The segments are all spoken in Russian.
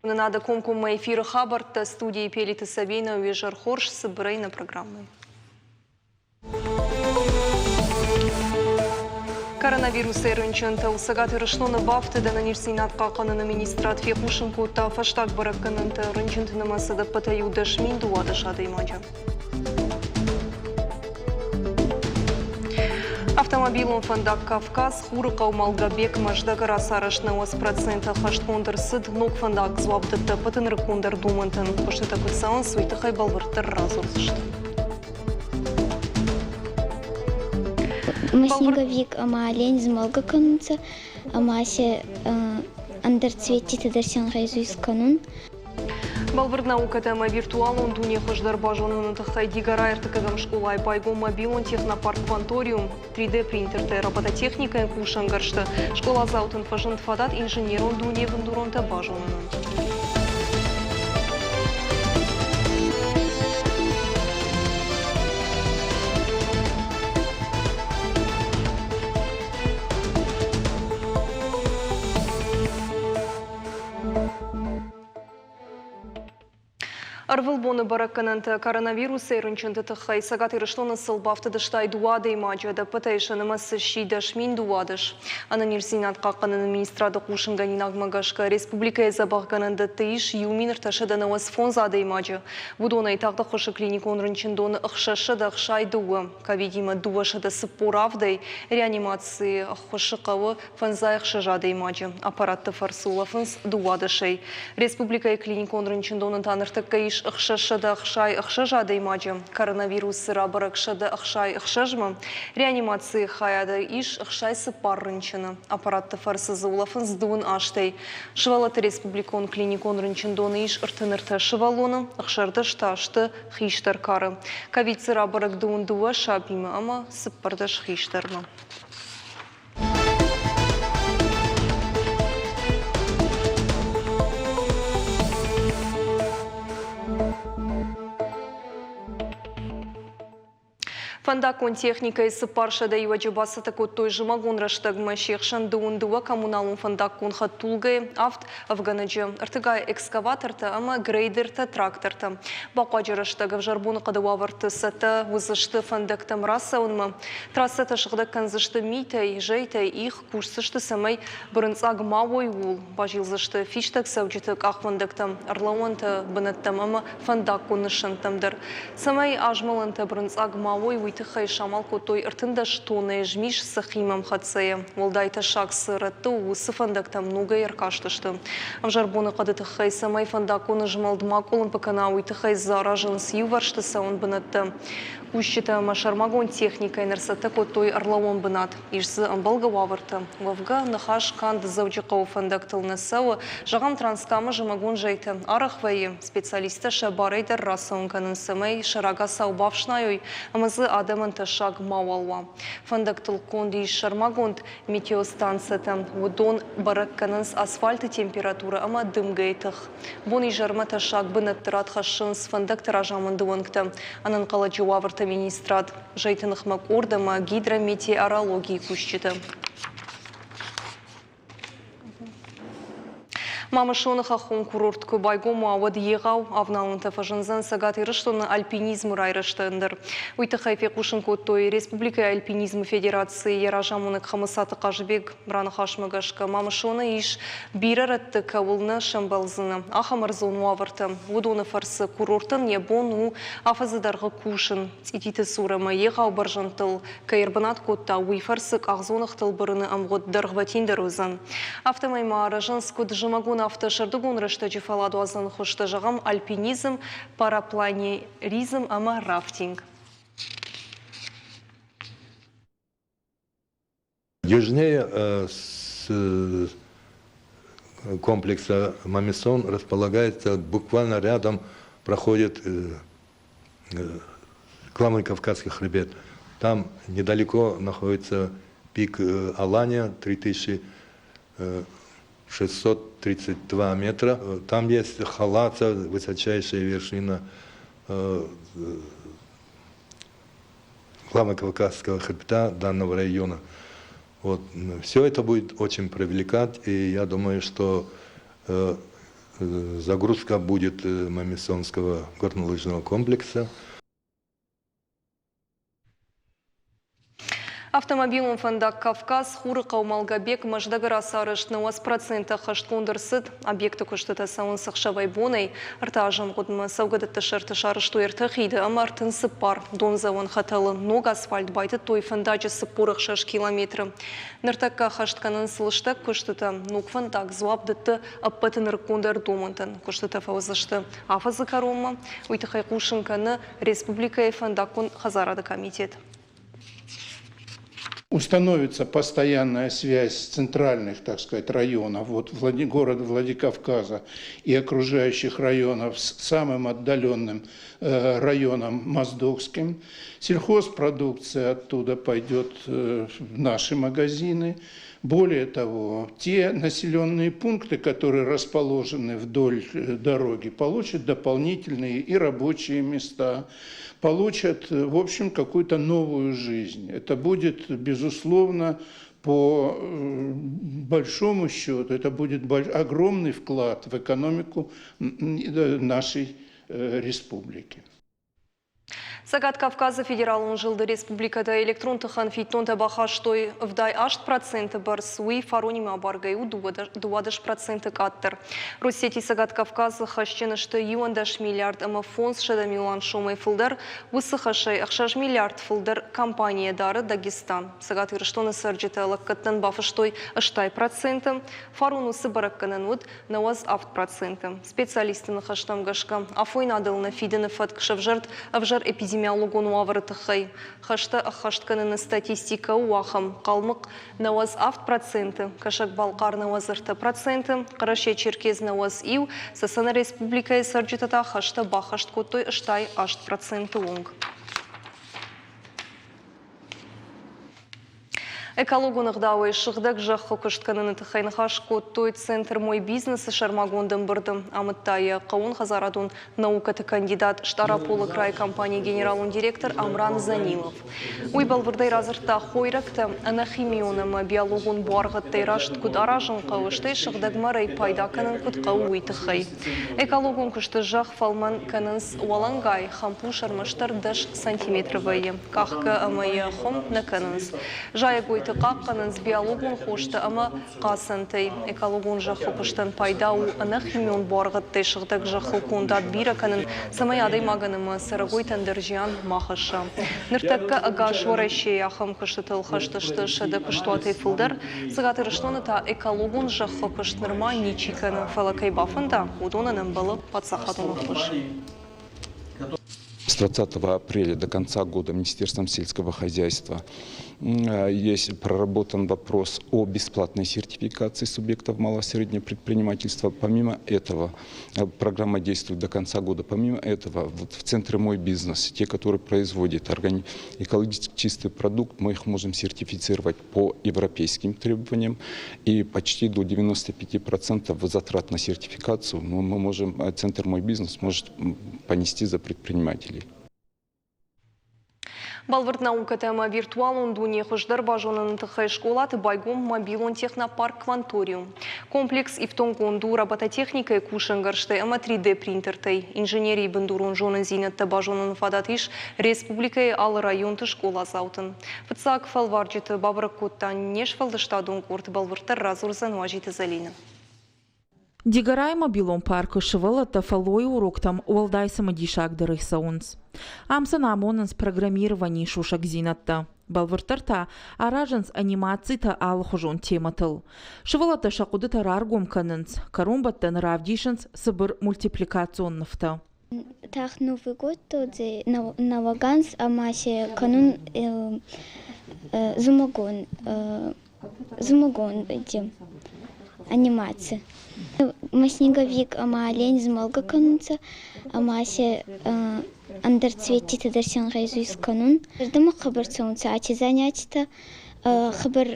Надо комкума эфира Хабарта студии Пелиты Савейна Вежар Хорш с Брейна программой. Коронавирус эринчен усагат ирышлоны бафты да нанирсинат каканын министрат фехушинку та фаштак баракканын эринчен намасада патаю дашмин дуадашады имаджа. Автомобилом фандак Кавказ, Хурыка Малгабек, Маждагара Сарашна 8% хаштондер сыд, ног фандак звабдыты патынры кондер думантын. Пашты кутсан суйты хайбалвыртыр разурзышты. Ама снеговик, ама олень змалга канунца, ама се андерцвети тедерсен хайзуис канун. Балвырд наука тема виртуалон дуне хождар бажонын тахтай дигара эртыкагам школай байгон мобилон технопарк кванториум 3D принтер робототехника кушангаршты. Школа заутын фажын фадат инженерон дуне вендурон та бажонын. Арвылбоны бараккананты коронавирус эринченты тахай сагат ирышлоны сылбафты дыштай дуады имаджа да патайшаны масы шидаш мин дуадыш. Ананирсинат каканын министрады кушынганин агмагашка республика забахганында тыиш юминер ташаданы вас фонзады имаджа. Будона итагда хошы клиникон рынчындоны ықшашы да ықшай дуы. Ковидима дуашы да сыппуравдай реанимации хошы қавы фонзай ықшажады имаджа. Аппаратты фарсула фонз дуадышай. Республика клиникон рынчындоны таныртыкка ықшашыда ықшай ықшажады имаджы. Коронавирус сыра баракшыда ықшай ықшажмы. Реанимации хаяда иш ықшай сыпар рынчыны. Аппаратты фарсызы улафын сдуын аштай. Шывалаты республикон клиникон рынчындоны иш ыртынырты шывалоны ықшарды шташты хиштар кары. Ковид сыра барак дуын дуа шабимы, ама сыппардаш хиштармы. Фандакон техника из паршада и ваджибаса такой той же магон раштагма шехшан дундуа коммуналун фандакон хатулгай авт афганаджи артыгай экскаваторта ама грейдерта тракторта бакаджи раштагав жарбуны кадаварты сата вызышты фандактам раса унма трассата шыгда канзышты митай жейтай их курсышты самай брынцаг мавой ул бажилзышты фиштак саучитык ах фандактам арлауанта бынаттам ама фандакон нышантамдар самай ажмаланта брынцаг мавой Тыхай шамал котой ыртында штоны жмиш сахимам хацея. Волдайта шаг сыраты усы фандактам много яркаштышты. В жарбоны қады тыхай самай фандаконы жмалдыма колын паканауи тыхай заражен сью варштыса он бынатты. Ущита машармагон техника энерсата котой арлауан бынат. Ишзы амбалга ваварты. Вавга нахаш канд завджикау фандактыл насауы жағам транскамы жымагон жайты. Арахвайы специалиста шабарайдар расаун канын самай шарага саубавшнайой. Амазы адаманта шаг мауалва. Фандактыл конди шармагонд метеостанцията. Водон баракканынс асфальты температура ама дымгайтых. Бон и жармата шаг бынаттырат хашынс фандактыра жамындыванкта. Анан калачы ваварты министрат. Жайтынық мак ордама гидрометеорологии кущиты. Мамышоны хахон курортку байгому авад егау авналынты фажынзан сагат ирыштоны альпинизм райрыштындыр. Уйты хайфе кушынку той Республика альпинизм федерации яражамунык хамысаты кажбек браны хашмагашка мамышоны иш бирарытты кавылны шамбалзыны. Ахамырзон уавырты. Удоны фарсы курортын ебону афазыдарғы кушын. Цититы сурама егау баржантыл. Кайырбанат котта уйфарсык ағзонықтыл бұрыны амғыт дырғватиндер өзін. Автомайма аражынскуд жымагуна автошардыгун рыштаджи фаладу азан хошта жағам альпинизм, парапланеризм, ама рафтинг. Южнее с комплекса Мамисон располагается, буквально рядом проходит Кламный Кавказский хребет. Там недалеко находится пик Алания, 3632 метра. Там есть Халаца, высочайшая вершина Главного Кавказского хребта данного района. Вот. Все это будет очень привлекать, и я думаю, что Загрузка будет Мамисонского горнолыжного комплекса. Автомобилем фондак Кавказ, хуры Каумалгабек, Маждагара Сарыш, на 8% хашткондырсыд, объекты куштыта сауын сақшавай бонай, артажым ғудмы саугадатты шарты шарышту ертіхиді, амартын сыппар, дон завын хаталы, ног асфальт байды той фондачы сыппурық 6 километрі. Ныртакка хаштканын сылыштак куштыта, ног фондак зуабдытты аппатын рыккондар домынтын, куштыта фаузышты афазы карома, уйтықай кушынканы республика фондаккун хазарады комитет. Установится постоянная связь центральных, так сказать, районов, вот города Владикавказа и окружающих районов с самым отдаленным районом Моздокским. Сельхозпродукция оттуда пойдет в наши магазины. Более того, те населенные пункты, которые расположены вдоль дороги, получат дополнительные и рабочие места, получат, в общем, какую-то новую жизнь. Это будет, безусловно, по большому счету, это будет огромный вклад в экономику нашей республики. Сагат Кавказа федералын жылды республикада электрон тыхан фейтонта бахаштой вдай 8% бар суи фаронима баргаю 20% каттыр. Россети Сагат Кавказа хащенышты 10 миллиард ама фонс шада милан шомай фылдар, высы хашай 6 миллиард фылдар компания дары Дагестан. Сагат ирштоны сарджита лаккаттан бафаштой 6%, фаронусы баракканан уд наваз 8%. Специалисты на хаштам гашка афойнадыл на фидены фаткшавжарт авжар эпидемиологон уаврытыхай. Хаштканын статистика уахам. Қалмық наваз 8%, кашак балқар наваз 4%, қараще черкез наваз ив, сасана республика сарджитата хашта бахашт коттой ыштай 8% онг. Экологунық дауы шығдық жаққы күштканын тұхайнығаш коттой центр мой бизнесі шармагондың бірдім. Амыттайы қауын ғазарадун наукаты кандидат Штараполы край компания генералун директор Амран Занилов. Уйбалвырдай разырта хойракты анахимионым биологун буарғыттай рашт күд аражын қауыштай шығдық марай пайда канын күд қау уйтықай. Экологун күшті жақ фалман канынс уалангай хампу шармаштар 10 сантиметровые. Қаққы амайы хом на канынс. Жайы Қаққанын биологун хошты ама қасынтай. Экологун жақы пыштан пайдау анахимион барғыттай шығдық жақы кондат бираканын самай адай мағанымы сырығой тандыржиян мақышы. Ныртакка ағаш варайшей ахым күшті тылхаштышты шады күштуатай фылдар, сығатыр ұштоны та экологун жақы күштнырма ничиканы фалакай бафында удонанын балы патсақатуны қыш. С 20 апреля до конца года Министерством сельского хозяйства есть проработан вопрос о бесплатной сертификации субъектов малого и среднего предпринимательства. Помимо этого, программа действует до конца года. Помимо этого, вот в центре «Мой бизнес», те, которые производят экологически чистый продукт, мы их можем сертифицировать по европейским требованиям. И почти до 95% затрат на сертификацию центр «Мой бизнес» может понести за предпринимателей. Балвард наука тема виртуалун дуне хождар бажонын тыхай школаты байгом мобилон технопарк Кванториум. Комплекс ифтонгонду робототехника и кушангаршты эма 3D принтертай. Инженерии бандурун жонын зинетті бажонын фадатыш республикай ал районты школа заутын. Фыцак фалварджиты бабракоттан неш фалдыштадун курт балвардтар разурзан важиты залина. Дигарай мобилон парк шывала тафалой уроктам уалдайсама дишагдырых саунс. Амсан амонанс программирование шушак зинатта. Балвартарта аражанс анимацита алхужон тематыл. Шывалата шакуды тараргом канынс, карумбаттан равдишанс сыбыр мультипликационныфта. Так, Новый год тот на Ваганс, амасе канун зумагон эти анимации. Ма снеговик, ама олень змалга канунца, амасе андерцветти тедерсен гайзуис канун. Ждама хабар цаунца, ати занятита хабар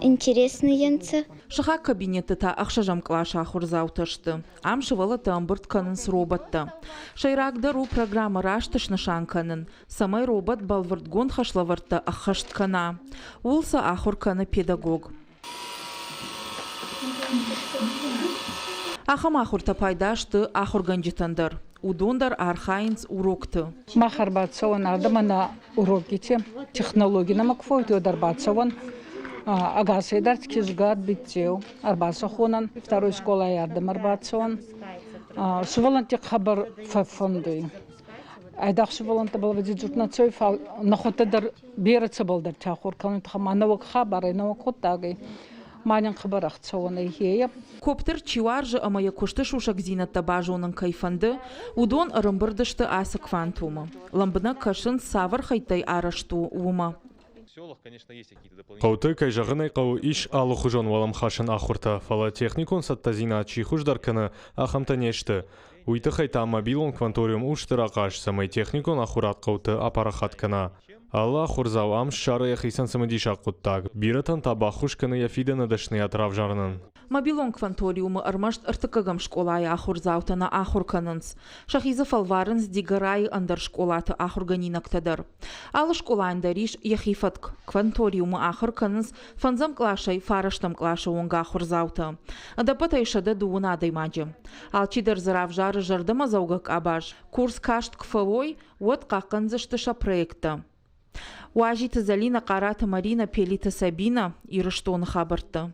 интересный янца. Шаха кабинеты та ахшажам клаша ахурзауташты. Ам шывала тамбырт канынс роботта. Шайрагдару программа раштыш нышан канын. Самай робот балвардгон хашлаварта ахашт кана. Улса ахур каны педагог. Ахам ахурта пайдашты ахурганжитандар. Удондар архайнц урокты. Махарбатсован ардамана уроките технологияна макфойт ударбатсован агасидар кизгад битсеу арбасахонан второй школа ярдам арбатсован сувалантик хабар фонды айдах суваланта балвади журнацой фал нахотадар берется балдар тахур канут хаманавак хабар навак хоттаги манин хабарахтсован ихея Коптер чиваржы амая кушты шушак зинатта бажонын кайфанды, удон ырымбырдышты асы квантумы. Ламбына кашын савар хайтай арашту ума. Қауты кайжағын айқау иш алы хужон валам хашын ахурта фала техникон саттазина чихуждар кыны ахамта нешті. Уйты хайта мобилон кванториум уштыр ақаш самай техникон ахурат қауты апарахат кына. Алла хурзау амш шары яхисан самадиша құттаг. Биратан табахуш кыны яфида надашны атрав жарнын. Мобилон кванториумы армашт артыкагам школая ахурзаутана ахурканынс. Шахиза фалварынс дигарай андар школаты ахурганинактадар. Алы школайндариш яхифатк кванториумы ахурканынс фанзам клашай фараштам клаша онга ахурзаута. Адапатайшада дуына даймаджи. Алчидар зарав жары жардама заугак абаж. Курс кашт кфавой вот каканзаштыша проекта. Уажита Залина Карата Марина Пелита Сабина и Раштон Хабарта.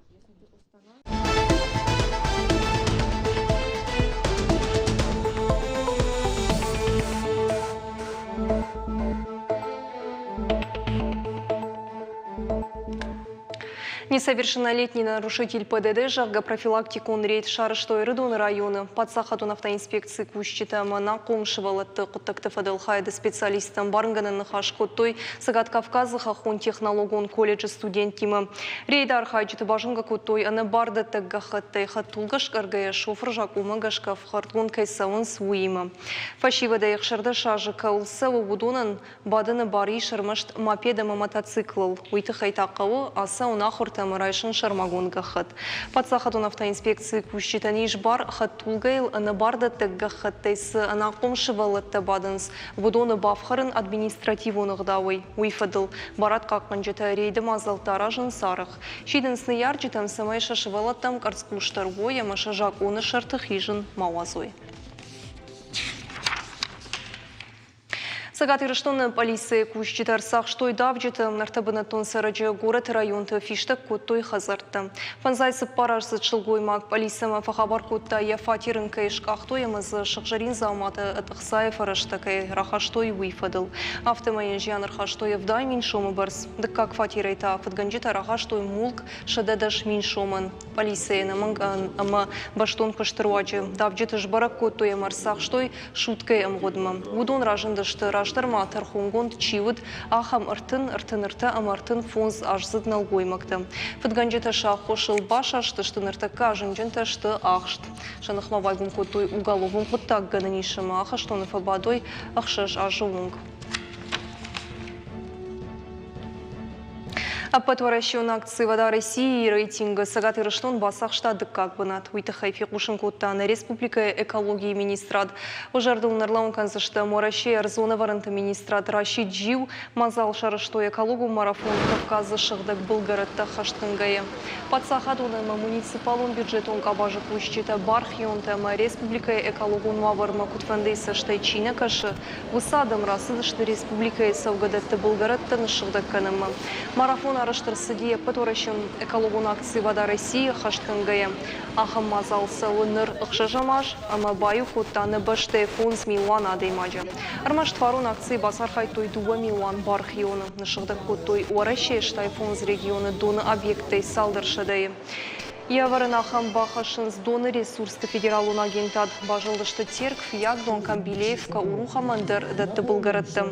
Несовершеннолетний нарушитель ПДД жагга профилактикун рейд Шарыштой Рыдон районы подсахатун автоинспекции кущитама на комшивалатты куттакты фадалхайды специалистам барнганын хашкоттой Сагат Кавказы хахун технологон колледжи студентимы. Рейда архайджиты бажынга куттой аны барды таггахаттай хаттулгаш гаргая шофр жакума гашкав хартгон кайсауын суимы. Фашивада яхшарда шажы каулса вудонан бадыны бари шармашт мопедама мотоциклл. Уйты хайтақауы аса унахур Тамарайшын шармагон гахат. Подсахатун автоинспекции кущитаниш бар хаттулгайл аны барды таггахаттайсы ана комшывалатта бадынс. Вудоны бафхарын административуны гдауй. Уйфадыл барат какканжета рейді мазалтаражын сарых. Шидынсны ярджитам самай шашывалаттам карцкуштаргой, ама шажак оны шартыхижын мауазой. Сагат Ирыштон полиция кущитар сахштой давджиты нартабына тонсараджи город районты фиштак куттой хазарты. Фанзайсы парашсы чылгоймак полисияма фахабар кутта яфатирын кайшкахтой ямызы шықжарин зауматы атықсаев араштакай рахаштой уйфадыл. Автомайын жияныр хаштой евдай мин шомы барс. Дыккак фатирайта фатганджита рахаштой мулк шададаш мин шомын. Полиция ама баштон паштыруаджи. Давджиты жбарак куттой ямар сахштой шуткай амгодма. Удон ражындышты Штарма тархунгонд чивыд ахам ыртын амартын фонз ажзыд налгоймакты. Фатганджита шахошыл баш ашты штынырта кажынжынта шты ахшт. Шанахма вайгун котой уголовым коттак гананишыма ахаштоны фабадой ахшаш ажывунг. Апатваращен акции «Вода России» и рейтинга Сагат Ирыштон басах штадык как бы над Уйтахайфи Кушенкоттана Республика экологии министрат. Ожардыл нарлаун канзышта Моращей Арзона варанта министрат Рашид Жив мазал шарыштой экологу марафон Кавказы шыгдак Булгаратта хаштынгая. Подсахадуна муниципалун бюджетон кабажы кущита Бархионтама Республика экологун маварма кутфандейса штайчина кашы высадам расыдышты Республика Савгадатта Булгаратта нышыгдак каныма. Марафон араштырсыдия патворащын экологун акции «Вода России» хаштынгая. Ахам мазался лыныр ықшажамаш, ама баю коттаны башты фонз милуан адаймаджа. Армаш тварун акции басархай той 2 милуан бархионы. Нышыгдак коттой уаращей штай фонз регионы доны объекты салдыршадайы. Яварын ахам бахашын с доны ресурсты федералун агентад бажылдышты теркв ягдон камбилеевка уруха мандыр датты Булгаратты.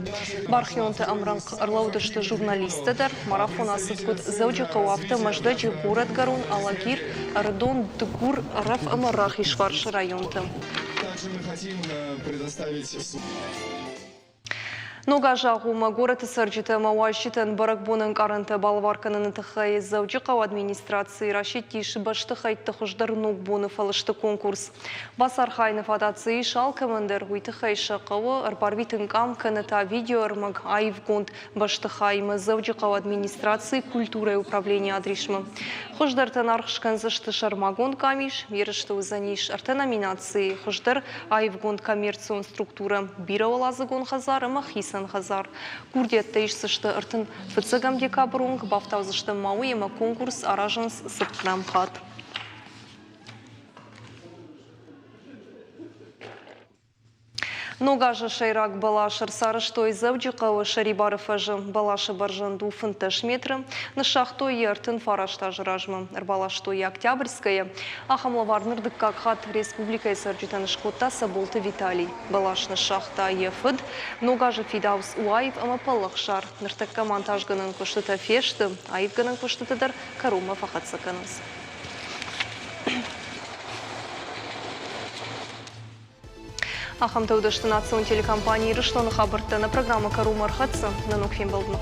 Бархионты амранг арлаудышты журналистыдар, марафон асыткут зауджиқа уафты маждаджи город гарун алагир ардон дгур раф амарах ишваршы районты. Также мы хотим предоставить... Нога жағума город сыржыты мауашитын баракбонын каранты балварканын тахай заучықау администрации рашиттиші башты хайтты хұждар ногбоны фалышты конкурс. Басар хайнов адации шал командыр уйты хайшы қауы арбарвитын кам каныта видео армаг айвгонд башты хаймы заучықау администрации культура и управления адришмы. Хұждартын арқышқан зышты шармагон камиш, ерішті узаниш арты номинации хұждар айвгонд коммерцион структура бира олазыгон хазар Хисан Хазар. Курдетті ішсішті ұртын фыцығам декабрунг бафтаузышты мауы ема конкурс аражынс сыптынам қат. Ногажы шайрак балашыр сарыштой завджықауы шарибарыфажы балашы баржанду фынтыш метрі, нышақтой ертін фарашта жыражмы. Балаштой октябрьская, ахамлаварнырдық какхат республикай сарджитан шқоттасы болты Виталий. Балашны шақта ефыд, ногажы фидаус уайв ама палық шар. Ныртыққа монтажғының күштіті фешті, айвғының күштітідір карума фақатсықыныз. Ахамтаудышты национ телекомпании Рышланы хабырты на программа Карума Архатса на Нукфим Балдну.